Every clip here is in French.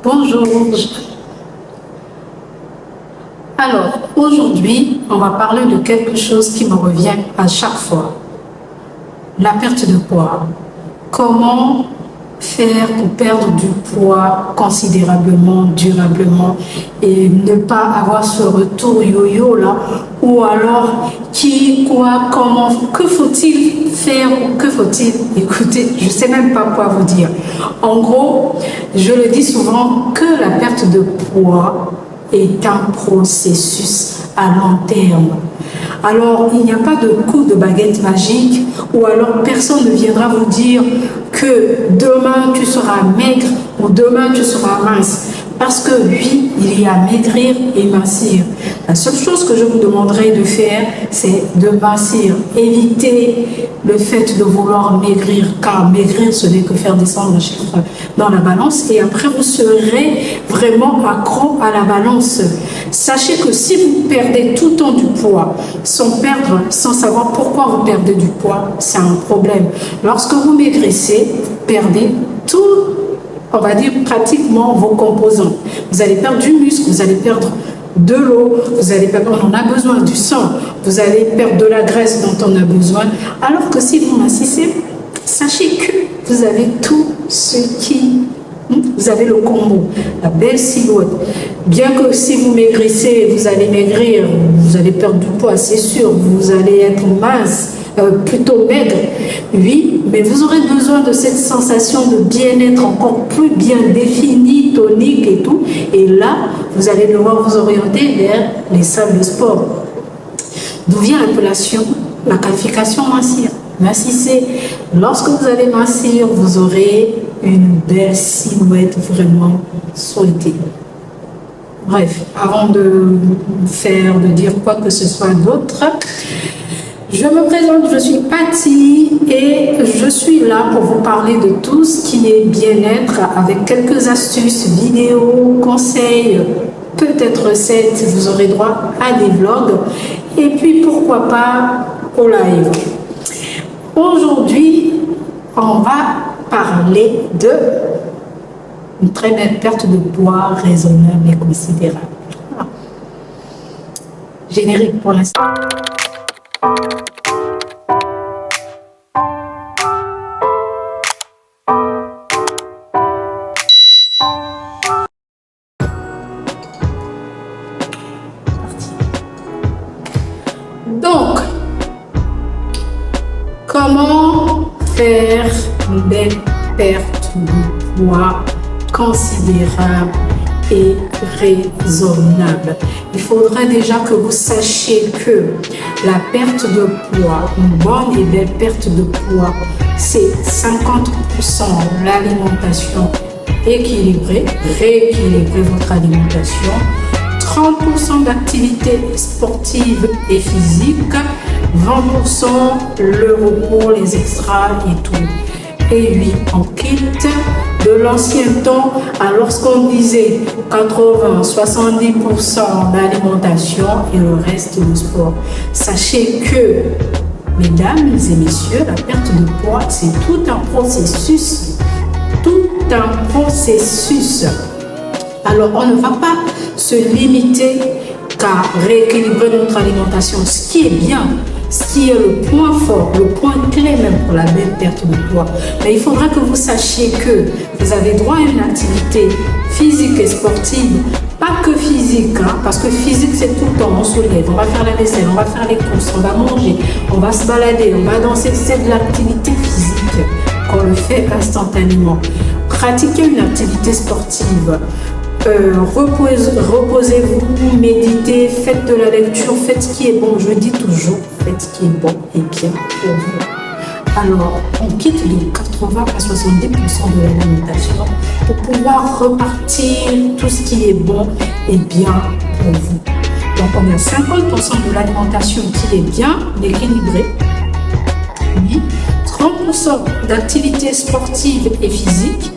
Bonjour. Alors, aujourd'hui, on va parler de quelque chose qui me revient à chaque fois. La perte de poids. Comment faire pour perdre du poids considérablement, durablement et ne pas avoir ce retour yo-yo là, ou alors qui, quoi, comment, que faut-il faire ou que faut-il écouter, je ne sais même pas quoi vous dire. En gros, je le dis souvent que la perte de poids est un processus à long terme. Alors, il n'y a pas de coup de baguette magique ou alors personne ne viendra vous dire que demain tu seras maigre ou demain tu seras mince. Parce que oui, il y a maigrir et mincir. La seule chose que je vous demanderai de faire, c'est de mincir. Évitez le fait de vouloir maigrir, car maigrir, ce n'est que faire descendre le chiffre dans la balance. Et après, vous serez vraiment accro à la balance. Sachez que si vous perdez tout le temps du poids, sans savoir pourquoi vous perdez du poids, c'est un problème. Lorsque vous maigrissez, vous perdez tout, on va dire pratiquement vos composants. Vous allez perdre du muscle, vous allez perdre de l'eau, vous allez perdre, on en a besoin du sang, vous allez perdre de la graisse dont on a besoin. Alors que si vous mincissez, sachez que vous avez tout ce qui... Vous avez le combo, la belle silhouette. Bien que si vous maigrissez, vous allez maigrir, vous allez perdre du poids, c'est sûr, vous allez être mince, plutôt maigre, oui, mais vous aurez besoin de cette sensation de bien-être encore plus bien définie, tonique et tout. Et là, vous allez devoir vous orienter vers les salles de sport. D'où vient l'appellation, la qualification mincir. Mincissez. Lorsque vous allez mincir, vous aurez une belle silhouette vraiment souhaitée. Bref, avant de dire quoi que ce soit d'autre, je me présente, je suis Patty et je suis là pour vous parler de tout ce qui est bien-être avec quelques astuces, vidéos, conseils, peut-être recettes, vous aurez droit à des vlogs et puis pourquoi pas au live. Aujourd'hui, on va parler de une très belle perte de poids raisonnable et considérable. Voilà. Générique pour l'instant. Donc, comment faire une belle perte de poids considérable et raisonnable? Il faudrait déjà que vous sachiez que la perte de poids, une bonne et belle perte de poids, c'est 50% l'alimentation équilibrée, rééquilibrer votre alimentation, 30% d'activité sportive et physique, 20% le repos, les extras et tout. Et oui, on quitte de l'ancien temps à lorsqu'on disait 80-70% d'alimentation et le reste du sport. Sachez que, mesdames et messieurs, la perte de poids, c'est tout un processus. Tout un processus. Alors, on ne va pas se limiter qu'à rééquilibrer notre alimentation, ce qui est bien, ce qui est le point fort, le point clé même pour la belle perte de poids. Mais il faudra que vous sachiez que vous avez droit à une activité physique et sportive, pas que physique, hein, parce que physique c'est tout le temps, on se lève, on va faire la vaisselle, on va faire les courses, on va manger, on va se balader, on va danser, c'est de l'activité physique qu'on le fait instantanément. Pratiquez une activité sportive. Reposez-vous, méditez, faites de la lecture, faites ce qui est bon. Je dis toujours, faites ce qui est bon et bien pour vous. Alors, on quitte de 80 à 70% de l'alimentation pour pouvoir repartir tout ce qui est bon et bien pour vous. Donc, on a 50% de l'alimentation qui est bien équilibrée. Oui. 30% d'activités sportives et physiques.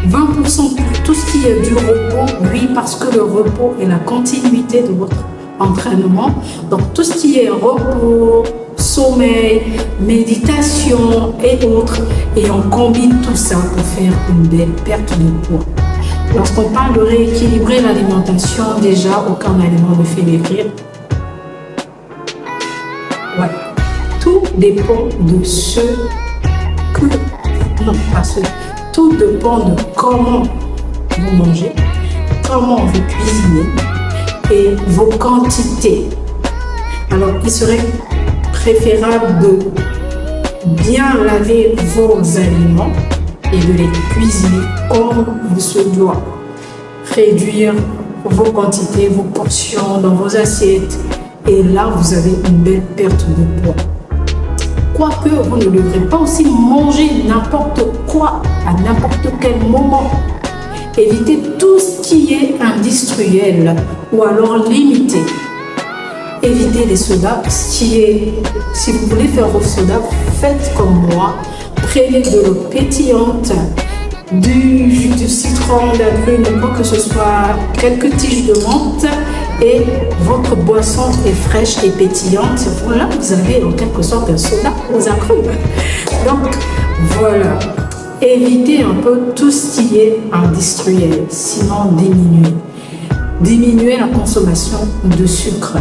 20% pour tout ce qui est du repos, oui, parce que le repos est la continuité de votre entraînement. Donc, tout ce qui est repos, sommeil, méditation et autres. Et on combine tout ça pour faire une belle perte de poids. Lorsqu'on parle de rééquilibrer l'alimentation, déjà, aucun aliment ne fait maigrir. Ouais. Tout dépend de ce que... Non, pas ce... Tout dépend de comment vous mangez, comment vous cuisinez et vos quantités. Alors, il serait préférable de bien laver vos aliments et de les cuisiner comme il se doit. Réduire vos quantités, vos portions dans vos assiettes. Et là, vous avez une belle perte de poids. Quoique vous ne devrez pas aussi manger n'importe quoi à n'importe quel moment. Évitez tout ce qui est industriel ou alors limité. Évitez les sodas, si vous voulez faire vos sodas, faites comme moi. Prenez de l'eau pétillante, du jus de citron, d'agrumes, quoi que ce soit, quelques tiges de menthe et votre boisson est fraîche et pétillante. Voilà, vous avez en quelque sorte un soda aux agrumes. Donc, voilà. Évitez un peu tout ce qui est industriel, sinon diminuez. Diminuez la consommation de sucre.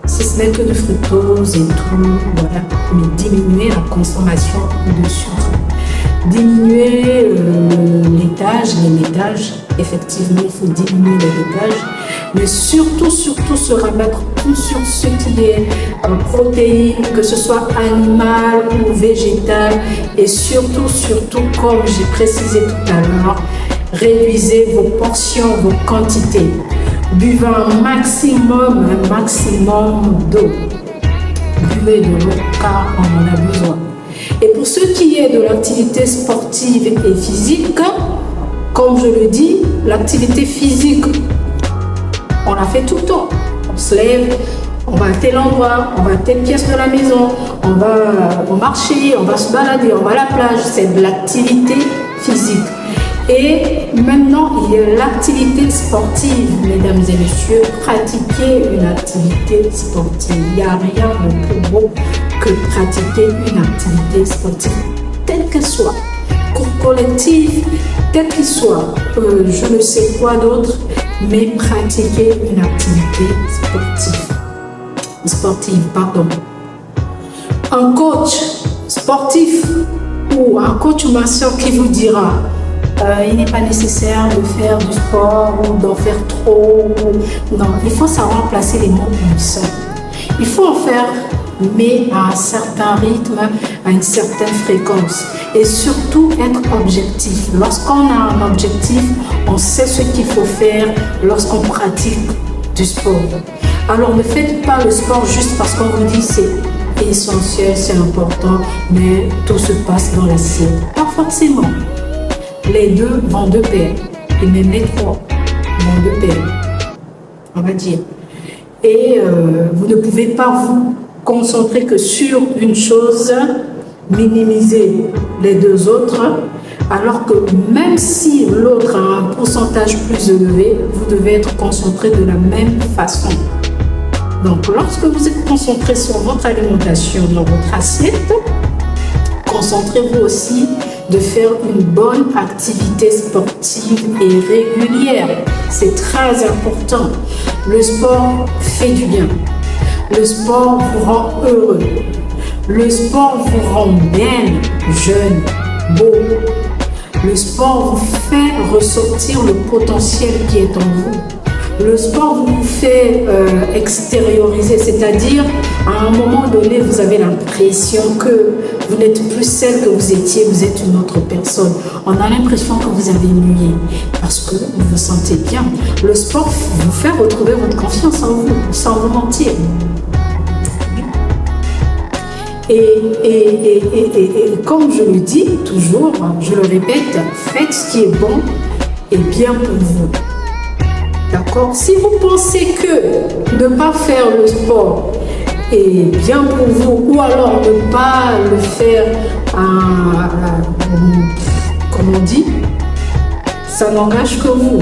Si ce n'est que de fructose et tout, voilà, mais diminuez la consommation de sucre. Diminuer les laitages, effectivement, il faut diminuer les laitages, mais surtout se rabattre tout sur ce qui est protéines, que ce soit animal ou végétal, et surtout, comme j'ai précisé tout à l'heure, réduisez vos portions, vos quantités. Buvez un maximum d'eau. Buvez de l'eau car on en a besoin. Et pour ce qui est de l'activité sportive et physique, comme je le dis, l'activité physique, on la fait tout le temps. On se lève, on va à tel endroit, on va à telle pièce de la maison, on va marcher, on va se balader, on va à la plage. C'est de l'activité physique. Et maintenant, il y a l'activité sportive, mesdames et messieurs. Pratiquer une activité sportive. Il n'y a rien de plus beau que pratiquer une activité sportive, telle qu'elle soit, cours collectif, quel qu'il soit, je ne sais quoi d'autre, mais pratiquer une activité sportive. Un coach sportif ou un coach ou masseur qui vous dira il n'est pas nécessaire de faire du sport ou d'en faire trop. Non, il faut savoir placer les mots comme ça. Il faut en faire, mais à un certain rythme, à une certaine fréquence. Et surtout être objectif. Lorsqu'on a un objectif, on sait ce qu'il faut faire lorsqu'on pratique du sport. Alors ne faites pas le sport juste parce qu'on vous dit c'est essentiel, c'est important, mais tout se passe dans l'assiette. Pas forcément. Les deux vont de pair, et même les trois vont de pair, on va dire. Et vous ne pouvez pas vous concentrer que sur une chose, minimiser les deux autres, alors que même si l'autre a un pourcentage plus élevé, vous devez être concentré de la même façon. Donc, lorsque vous êtes concentré sur votre alimentation dans votre assiette, concentrez-vous aussi de faire une bonne activité sportive et régulière. C'est très important. Le sport fait du bien. Le sport vous rend heureux. Le sport vous rend belle, jeune, beau. Le sport vous fait ressortir le potentiel qui est en vous. Le sport vous fait extérioriser, c'est-à-dire à un moment donné, vous avez l'impression que vous n'êtes plus celle que vous étiez, vous êtes une autre personne. On a l'impression que vous avez mué parce que vous vous sentez bien. Le sport vous fait retrouver votre confiance en vous, sans vous mentir. Et comme je le dis toujours, je le répète, faites ce qui est bon et bien pour vous. D'accord? Si vous pensez que ne pas faire le sport est bien pour vous, ou alors ne pas le faire, comme on dit, ça n'engage que vous,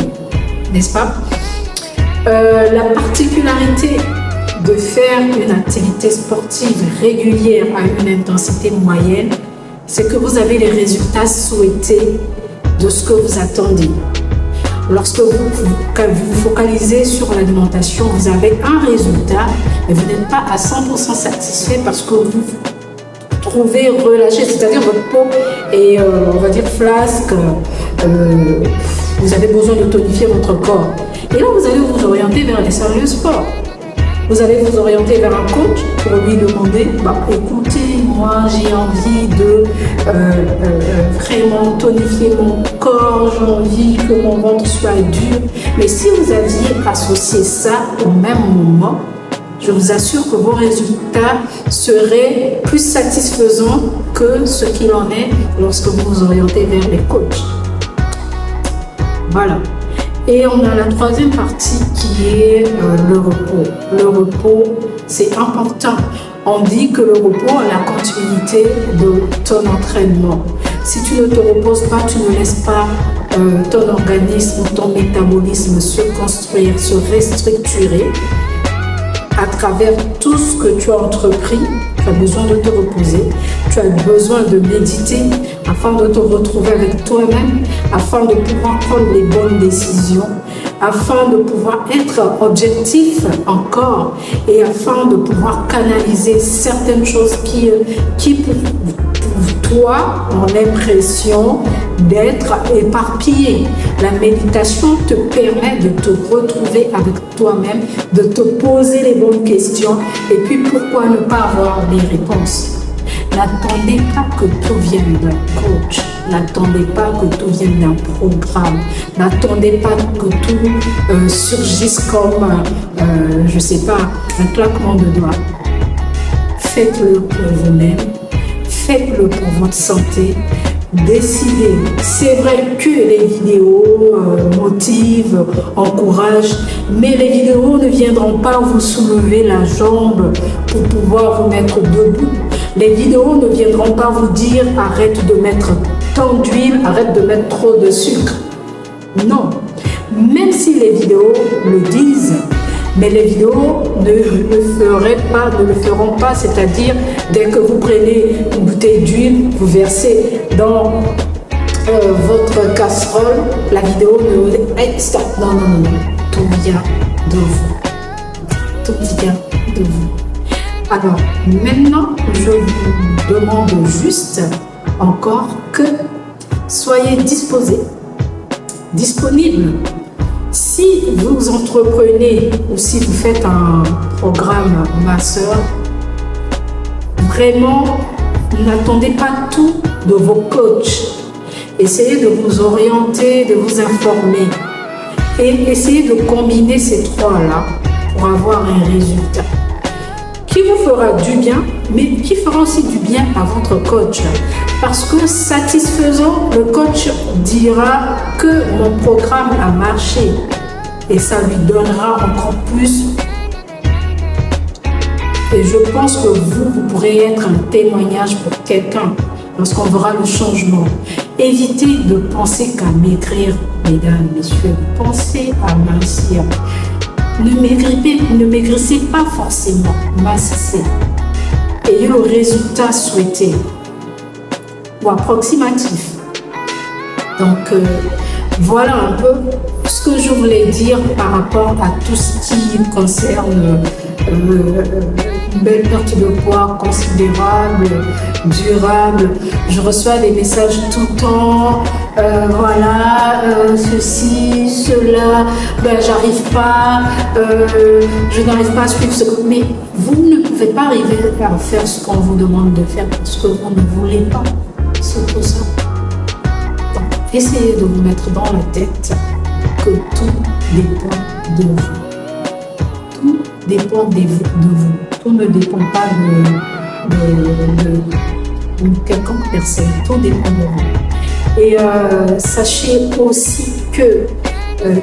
n'est-ce pas? La particularité de faire une activité sportive régulière à une intensité moyenne, c'est que vous avez les résultats souhaités de ce que vous attendez. lorsque vous focalisez sur l'alimentation, vous avez un résultat, mais vous n'êtes pas à 100% satisfait parce que vous trouvez relâché, c'est-à-dire votre peau est, on va dire, flasque, vous avez besoin de tonifier votre corps. Et là, vous allez vous orienter vers les salles de sport. Vous allez vous orienter vers un coach pour lui demander, écoutez, moi j'ai envie de vraiment tonifier mon corps, j'ai envie que mon ventre soit dur. Mais si vous aviez associé ça au même moment, je vous assure que vos résultats seraient plus satisfaisants que ce qu'il en est lorsque vous vous orientez vers les coachs. Voilà. Et on a la troisième partie qui est le repos. Le repos, c'est important. On dit que le repos est la continuité de ton entraînement. Si tu ne te reposes pas, tu ne laisses pas ton organisme, ton métabolisme se construire, se restructurer. À travers tout ce que tu as entrepris, tu as besoin de te reposer, tu as besoin de méditer afin de te retrouver avec toi-même, afin de pouvoir prendre les bonnes décisions, afin de pouvoir être objectif encore et afin de pouvoir canaliser certaines choses qui pour toi ont l'impression d'être éparpillées. La méditation te permet de te retrouver avec toi-même, de te poser les bonnes questions et puis pourquoi ne pas avoir des réponses. N'attendez pas que tout vienne d'un coach, n'attendez pas que tout vienne d'un programme, n'attendez pas que tout surgisse comme, je ne sais pas, un claquement de doigts. Faites-le pour vous-même, faites-le pour votre santé. Décidez. C'est vrai que les vidéos motivent, encouragent, mais les vidéos ne viendront pas vous soulever la jambe pour pouvoir vous mettre debout. Les vidéos ne viendront pas vous dire arrête de mettre tant d'huile, arrête de mettre trop de sucre. Non. Même si les vidéos le disent, mais les vidéos ne le feront pas, c'est-à-dire dès que vous prenez une bouteille d'huile, vous versez dans votre casserole, la vidéo ne vous dit hey, stop, non, tout vient de vous. Tout vient de vous. Alors, maintenant, je vous demande juste encore que soyez disposés, disponibles. Si vous entreprenez ou si vous faites un programme master, vraiment, n'attendez pas tout de vos coachs. Essayez de vous orienter, de vous informer et essayez de combiner ces trois-là pour avoir un résultat qui vous fera du bien, mais qui fera aussi du bien à votre coach. Parce que satisfaisant, le coach dira que mon programme a marché et ça lui donnera encore plus. Et je pense que vous pourrez être un témoignage pour quelqu'un lorsqu'on verra le changement. Évitez de penser qu'à maigrir, mesdames, messieurs, pensez à mincir. Ne maigrissez pas forcément, mincissez. Ayez le résultat souhaité ou approximatif. Donc, voilà un peu ce que je voulais dire par rapport à tout ce qui concerne une belle perte de poids considérable, durable. Je reçois des messages tout le temps, ceci, cela, j'arrive pas, je n'arrive pas à suivre ce que... Mais vous ne pouvez pas arriver à faire ce qu'on vous demande de faire parce que vous ne voulez pas. C'est tout ça. Donc, essayez de vous mettre dans la tête que tout dépend de vous. Tout dépend de vous. Tout ne dépend pas de quelconque personne. Tout dépend de vous. Et sachez aussi que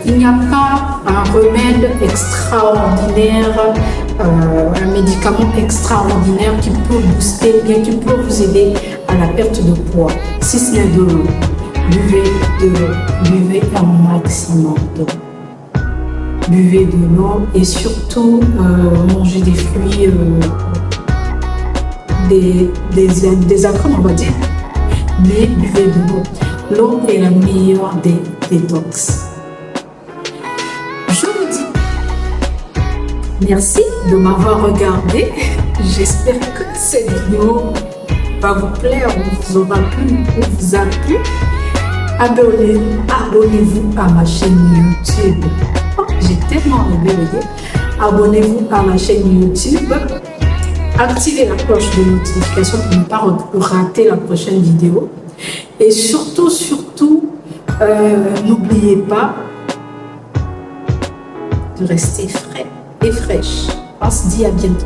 il n'y a pas un remède extraordinaire, un médicament extraordinaire qui peut booster, bien qui peut vous aider à la perte de poids. Si ce n'est de l'eau, buvez un maximum d'eau. Buvez de l'eau et surtout mangez des fruits, des agrumes, on va dire, mais buvez de l'eau. L'eau est la meilleure des détox. Merci de m'avoir regardé. J'espère que cette vidéo va vous plaire, vous aura plu, vous a plu. Abonnez-vous à ma chaîne YouTube. Oh, j'ai tellement aimé le dire. Abonnez-vous à ma chaîne YouTube. Activez la cloche de notification pour ne pas rater la prochaine vidéo. Et surtout, n'oubliez pas de rester frais et fraîche. On se dit à bientôt.